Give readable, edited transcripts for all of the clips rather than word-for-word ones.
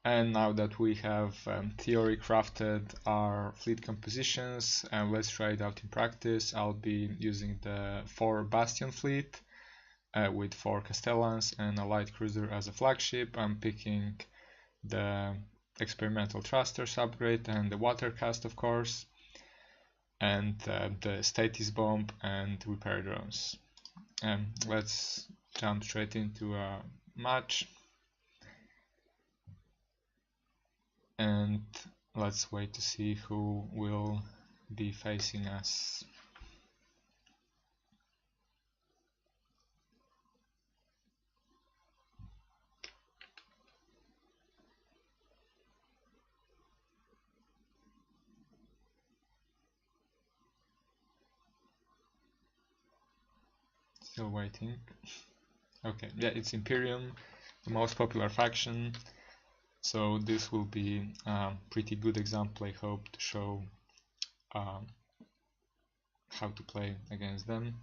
And now that we have theory crafted our fleet compositions, let's try it out in practice. I'll be using the 4 Bastion fleet with 4 Castellans and a light cruiser as a flagship. I'm picking the experimental thrusters upgrade and the water cast, of course, and the status bomb and repair drones. Let's jump straight into a match. And let's wait to see who will be facing us. Still waiting. Okay, yeah, it's Imperium, the most popular faction. So this will be a pretty good example, I hope, to show how to play against them.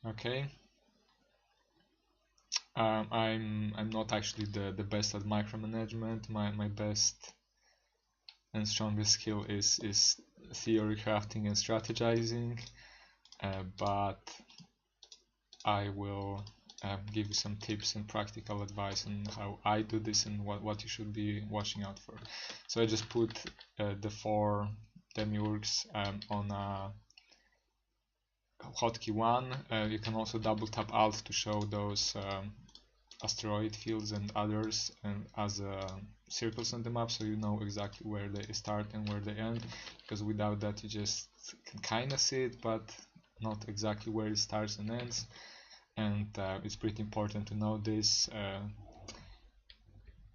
Okay. I'm not actually the best at micromanagement. My best and strongest skill is theory crafting and strategizing, but I will give you some tips and practical advice on how I do this and what you should be watching out for. So I just put the 4 demiurgs on a hotkey 1. You can also double tap Alt to show those asteroid fields and others and as circles on the map, so you know exactly where they start and where they end, because without that you just can kind of see it but not exactly where it starts and ends. And it's pretty important to know this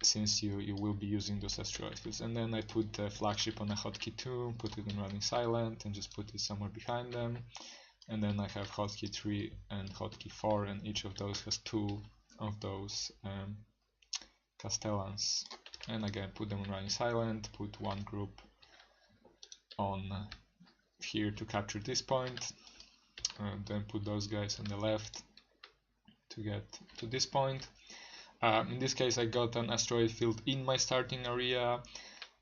since you will be using those asteroid fields. And then I put the flagship on a hotkey 2, put it in running silent and just put it somewhere behind them. And then I have hotkey 3 and hotkey 4, and each of those has 2 of those Castellans. And again, put them on running silent, put one group on here to capture this point, then put those guys on the left to get to this point. In this case I got an asteroid field in my starting area.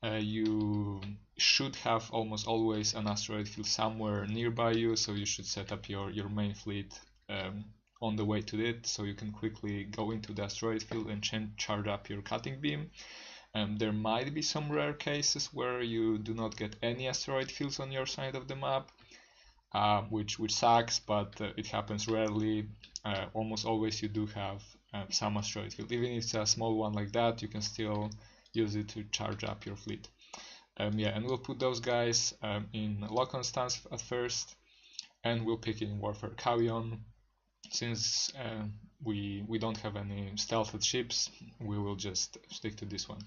You should have almost always an asteroid field somewhere nearby you, so you should set up your main fleet on the way to it, so you can quickly go into the asteroid field and charge up your cutting beam. There might be some rare cases where you do not get any asteroid fields on your side of the map, which sucks, but it happens rarely. Almost always you do have some asteroid field. Even if it's a small one like that, you can still use it to charge up your fleet. Yeah, and we'll put those guys in lock-on stance at first, and we'll pick in Warfare Cavion. Since we don't have any stealthed ships, we will just stick to this one.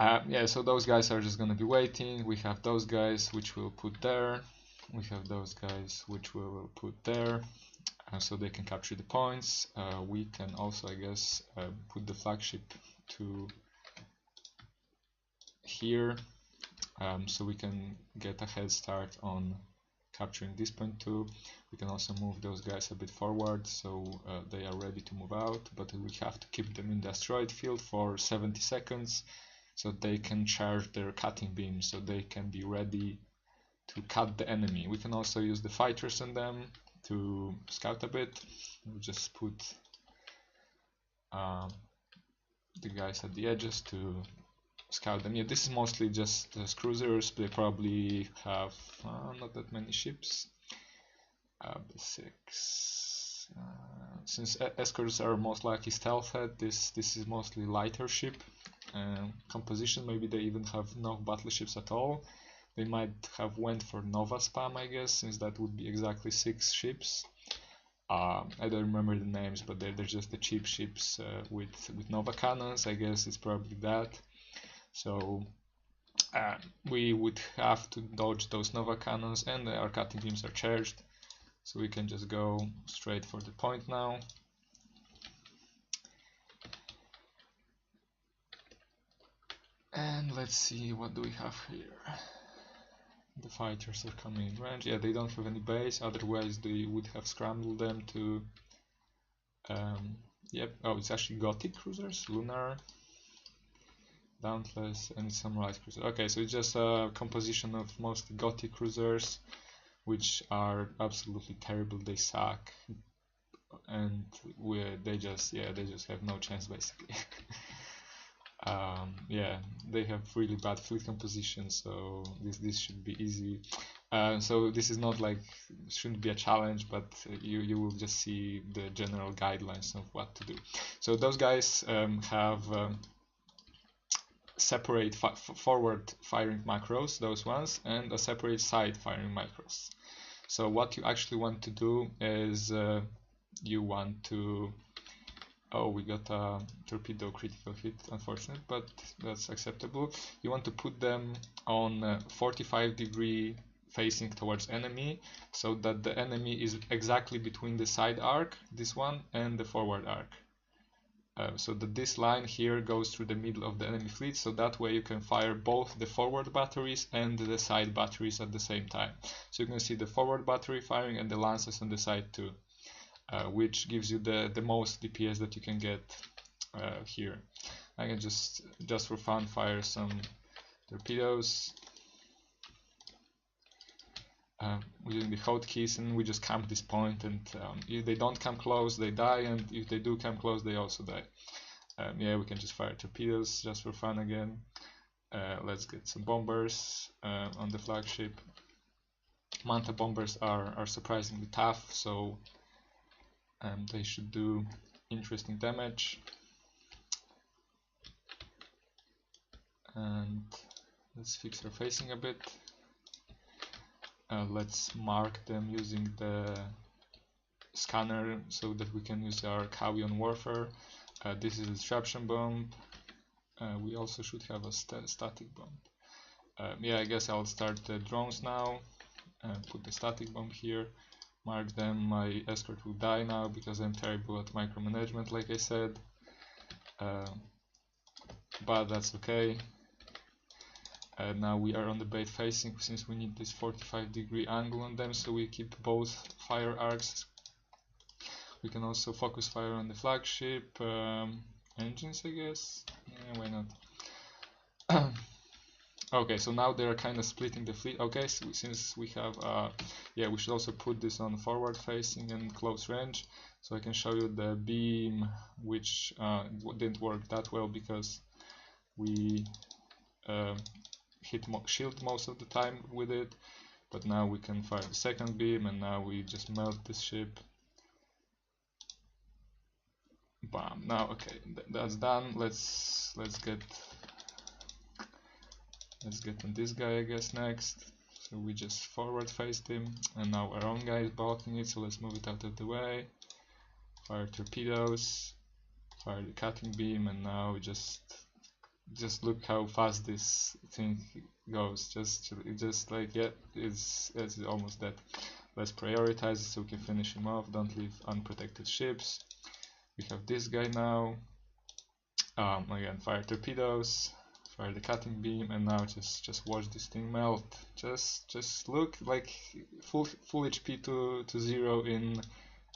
Yeah, so those guys are just gonna be waiting. We have those guys which we'll put there. We have those guys which we will put there, so they can capture the points. We can also, I guess, put the flagship to here, so we can get a head start on capturing this point too. We can also move those guys a bit forward so they are ready to move out, but we have to keep them in the asteroid field for 70 seconds so they can charge their cutting beam, so they can be ready to cut the enemy. We can also use the fighters on them to scout a bit. We'll just put the guys at the edges to scout them. Yeah, this is mostly just cruisers. They probably have not that many ships. 6. Since escorts are most likely stealthed, this is mostly lighter ship composition. Maybe they even have no battleships at all. They might have went for Nova spam, I guess, since that would be exactly 6 ships. I don't remember the names, but they're just the cheap ships with Nova cannons. I guess it's probably that. So we would have to dodge those Nova cannons, and our cutting beams are charged, so we can just go straight for the point now. And let's see, what do we have here? The fighters are coming in range. Yeah, they don't have any base, otherwise they would have scrambled them to yep. Oh, it's actually Gothic cruisers, Lunar, Dauntless, and some light cruisers. Okay, so it's just a composition of mostly Gothic cruisers, which are absolutely terrible. They suck, and they just have no chance basically. Yeah, they have really bad fleet composition, so this should be easy. So this is not like, shouldn't be a challenge, but you will just see the general guidelines of what to do. So those guys have separate forward firing macros, those ones, and a separate side firing macros. So what you actually want to do is you want to, oh, we got a torpedo critical hit, unfortunate, but that's acceptable. You want to put them on 45-degree facing towards enemy, so that the enemy is exactly between the side arc, this one, and the forward arc. So that this line here goes through the middle of the enemy fleet, so that way you can fire both the forward batteries and the side batteries at the same time. So you can see the forward battery firing and the lances on the side too, which gives you the most DPS that you can get here. I can just for fun fire some torpedoes using the hotkeys, and we just camp this point, and if they don't come close they die, and if they do come close they also die. Yeah, we can just fire torpedoes just for fun again. Let's get some bombers on the flagship. Manta bombers are surprisingly tough, so they should do interesting damage. And let's fix our facing a bit. Let's mark them using the scanner so that we can use our Kawion warfare. This is a disruption bomb. We also should have a static bomb. Yeah, I guess I'll start the drones now. Put the static bomb here. Mark them. My escort will die now because I'm terrible at micromanagement, like I said. But that's okay. Now we are on the bait facing, since we need this 45-degree angle on them, so we keep both fire arcs. We can also focus fire on the flagship engines, I guess. Yeah, why not? Okay, so now they're kind of splitting the fleet. Okay, so since we have yeah, we should also put this on forward facing and close range, so I can show you the beam, which didn't work that well because we hit shield most of the time with it, but now we can fire the second beam, and now we just melt this ship. Bam. Now, okay, that's done. Let's get on this guy, I guess, next. So we just forward faced him, and now our own guy is blocking it, so let's move it out of the way. Fire torpedoes, fire the cutting beam, and now we just look how fast this thing goes. Just like, yeah, it's almost dead. Let's prioritize it so we can finish him off. Don't leave unprotected ships. We have this guy now. Again, fire torpedoes, fire the cutting beam, and now just watch this thing melt. Just look, like full HP to 0 in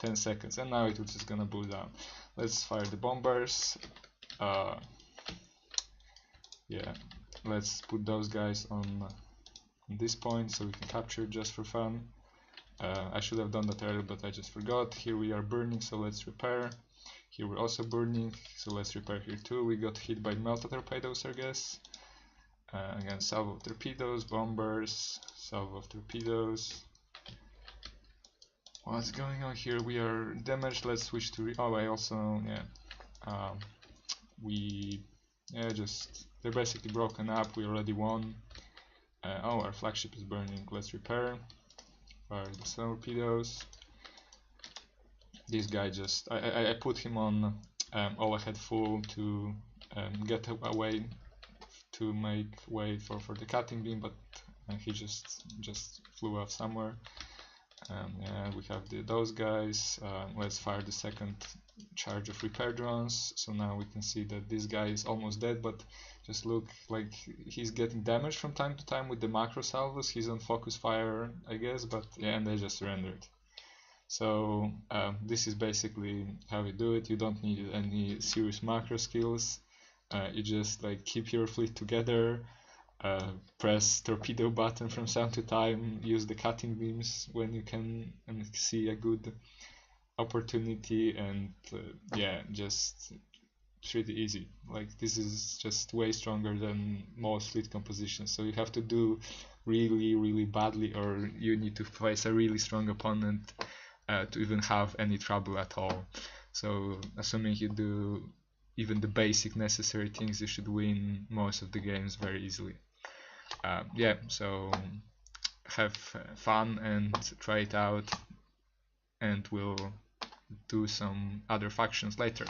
10 seconds, and now it was just gonna blow down. Let's fire the bombers. Yeah, let's put those guys on this point so we can capture it just for fun. I should have done that earlier, but I just forgot. Here we are burning, so let's repair. Here we're also burning, so let's repair here too. We got hit by melta torpedoes, I guess. Again, salvo of torpedoes, bombers, salvo of torpedoes. What's going on here? We are damaged. Let's switch to. Oh, I also, yeah. They're basically broken up. We already won. Oh, our flagship is burning. Let's repair. Fire the torpedoes. This guy just, I put him on all ahead full to get away to make way for the cutting beam, but he just flew off somewhere. Yeah, we have those guys. Let's fire the second charge of repair drones. So now we can see that this guy is almost dead, but just look like he's getting damaged from time to time with the macro salvos. He's on focus fire, I guess, but yeah, and they just surrendered. So this is basically how you do it. You don't need any serious macro skills. You just like keep your fleet together. Press torpedo button from time to time, use the cutting beams when you can and see a good opportunity, and yeah, just pretty easy. Like this is just way stronger than most fleet compositions, so you have to do really badly, or you need to face a really strong opponent to even have any trouble at all. So assuming you do even the basic necessary things, you should win most of the games very easily. Yeah, so have fun and try it out, and we'll do some other factions later.